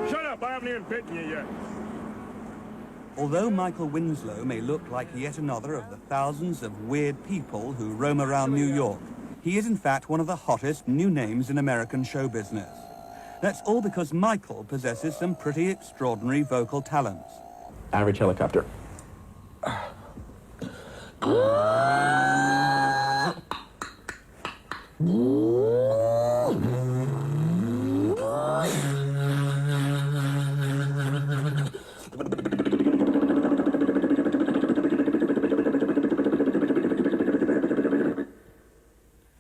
Shut up, I haven't even bitten you yet. Although Michael Winslow may look like yet another of the thousands of weird people who roam around New York, he is in fact one of the hottest new names in American show business. That's all because Michael possesses some pretty extraordinary vocal talents. Average helicopter.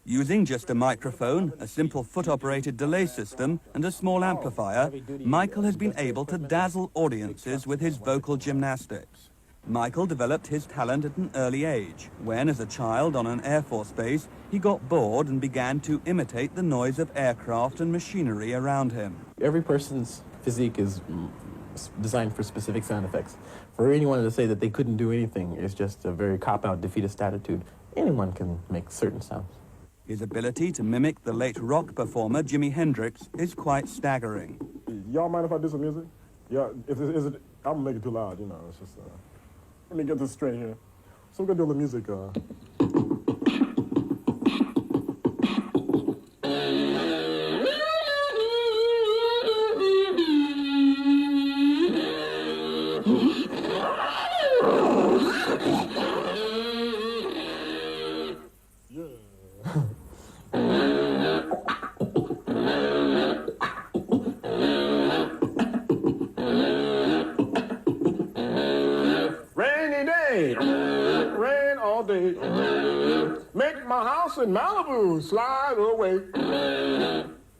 Using just a microphone, a simple foot-operated delay system, and a small amplifier, Michael has been able to dazzle audiences with his vocal gymnastics. Michael developed his talent at an early age, when, as a child on an Air Force base, he got bored and began to imitate the noise of aircraft and machinery around him. Every person's physique is designed for specific sound effects. For anyone to say that they couldn't do anything is just a very cop-out, defeatist attitude. Anyone can make certain sounds. His ability to mimic the late rock performer Jimi Hendrix is quite staggering. Y'all mind if I do some music? Yeah, is it, I'm gonna make it too loud, you know, it's just, let me get this straight here. So we're gonna do a little music, rain all day, make my house in Malibu slide away.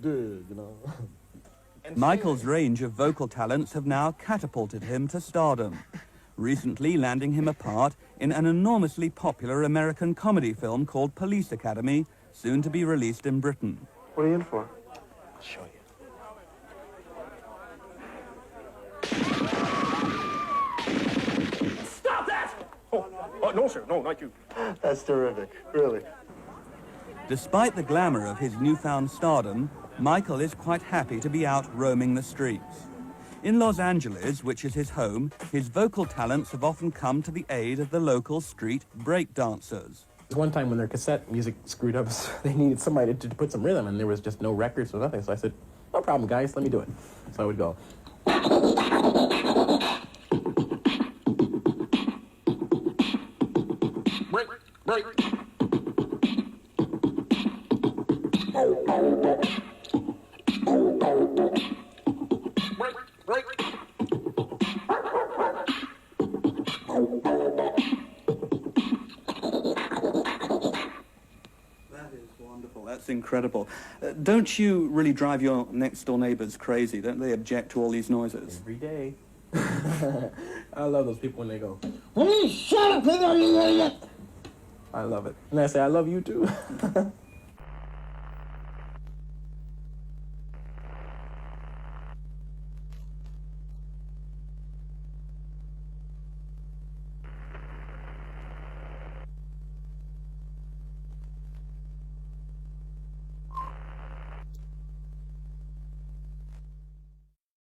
Dig, you know. Michael's range of vocal talents have now catapulted him to stardom, recently landing him a part in an enormously popular American comedy film called Police Academy, soon to be released in Britain. What are you in for? I'll show you. Oh, no, sir, no, not you. That's terrific, really. Despite the glamour of his newfound stardom, Michael is quite happy to be out roaming the streets. In Los Angeles, which is his home, his vocal talents have often come to the aid of the local street break dancers. One time when their cassette music screwed up, they needed somebody to put some rhythm, and there was just no records or nothing. So I said, no problem, guys, let me do it. So I would go. Break, break. Break, break. That is wonderful. That's incredible. Don't you really drive your next-door neighbors crazy? Don't they object to all these noises? Every day. I love those people when they go, Will you shut up, you idiot? I love it. And I say, I love you too.